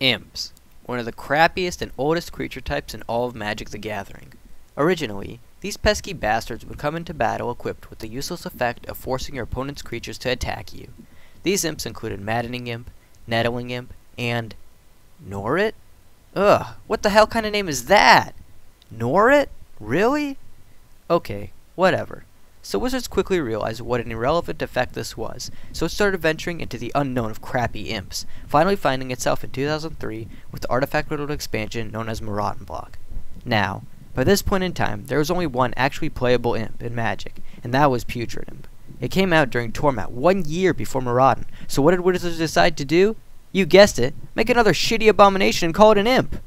Imps, one of the crappiest and oldest creature types in all of Magic the Gathering. Originally, these pesky bastards would come into battle equipped with the useless effect of forcing your opponent's creatures to attack you. These imps included Maddening Imp, Nettling Imp, and Norit? Ugh, what the hell kind of name is that? Norit? Really? Okay, whatever. So Wizards quickly realized what an irrelevant effect this was, so it started venturing into the unknown of crappy imps, finally finding itself in 2003 with the artifact-riddled expansion known as Maraudin Block. Now, by this point in time, there was only one actually playable imp in Magic, and that was Putrid Imp. It came out during Torment 1 year before Maraudin, so what did Wizards decide to do? You guessed it, make another shitty abomination and call it an imp!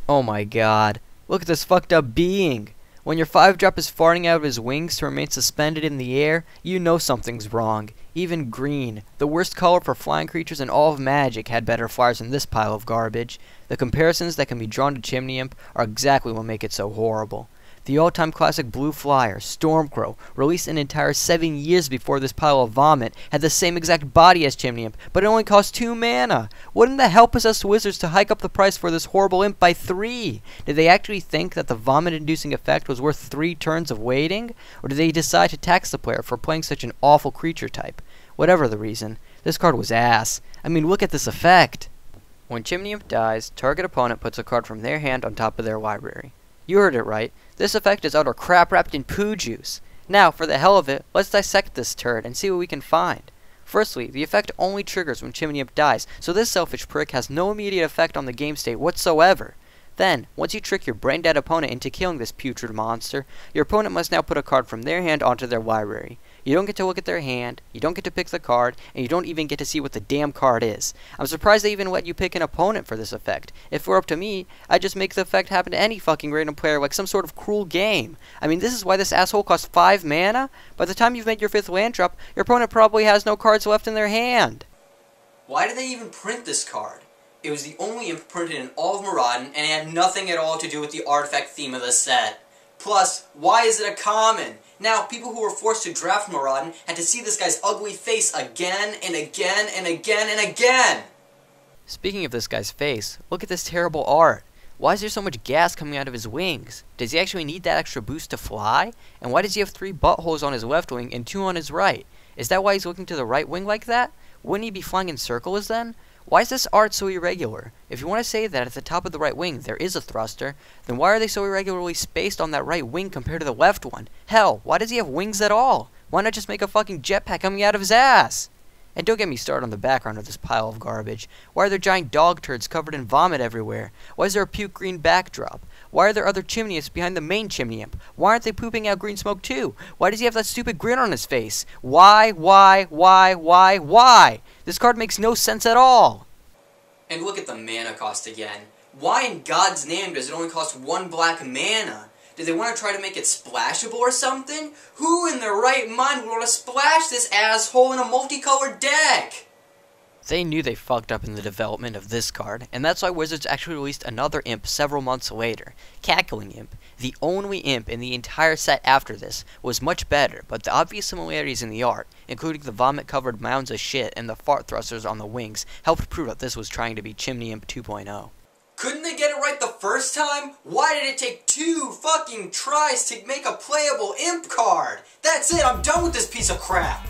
Oh my god, look at this fucked up being! When your 5-drop is farting out of his wings to remain suspended in the air, you know something's wrong. Even green, the worst color for flying creatures in all of Magic, had better flyers than this pile of garbage. The comparisons that can be drawn to Chimney Imp are exactly what make it so horrible. The all-time classic blue flyer, Stormcrow, released an entire 7 years before this pile of vomit, had the same exact body as Chimney Imp, but it only cost 2 mana. Wouldn't that help possessed Wizards to hike up the price for this horrible imp by 3? Did they actually think that the vomit-inducing effect was worth 3 turns of waiting? Or did they decide to tax the player for playing such an awful creature type? Whatever the reason, this card was ass. I mean, look at this effect. When Chimney Imp dies, target opponent puts a card from their hand on top of their library. You heard it right. This effect is utter crap wrapped in poo juice. Now, for the hell of it, let's dissect this turd and see what we can find. Firstly, the effect only triggers when Chimney Imp dies, so this selfish prick has no immediate effect on the game state whatsoever. Then, once you trick your brain-dead opponent into killing this putrid monster, your opponent must now put a card from their hand onto their library. You don't get to look at their hand, you don't get to pick the card, and you don't even get to see what the damn card is. I'm surprised they even let you pick an opponent for this effect. If it were up to me, I'd just make the effect happen to any fucking random player like some sort of cruel game. I mean, this is why this asshole costs 5 mana? By the time you've made your 5th land drop, your opponent probably has no cards left in their hand. Why did they even print this card? It was the only imp printed in all of Maraudin, and it had nothing at all to do with the artifact theme of the set. Plus, why is it a common? Now, people who were forced to draft Maraudin had to see this guy's ugly face again and again and again and again! Speaking of this guy's face, look at this terrible art. Why is there so much gas coming out of his wings? Does he actually need that extra boost to fly? And why does he have 3 buttholes on his left wing and 2 on his right? Is that why he's looking to the right wing like that? Wouldn't he be flying in circles then? Why is this art so irregular? If you want to say that at the top of the right wing there is a thruster, then why are they so irregularly spaced on that right wing compared to the left one? Hell, why does he have wings at all? Why not just make a fucking jetpack coming out of his ass? And don't get me started on the background of this pile of garbage. Why are there giant dog turds covered in vomit everywhere? Why is there a puke green backdrop? Why are there other chimney imps behind the main Chimney Imp? Why aren't they pooping out green smoke too? Why does he have that stupid grin on his face? Why? This card makes no sense at all! And look at the mana cost again. Why in God's name does it only cost 1 black mana? Did they want to try to make it splashable or something? Who in their right mind would want to splash this asshole in a multicolored deck? They knew they fucked up in the development of this card, and that's why Wizards actually released another imp several months later. Cackling Imp, the only imp in the entire set after this, was much better, but the obvious similarities in the art, including the vomit-covered mounds of shit and the fart thrusters on the wings, helped prove that this was trying to be Chimney Imp 2.0. Couldn't they get it right the first time? Why did it take 2 fucking tries to make a playable imp card? That's it, I'm done with this piece of crap!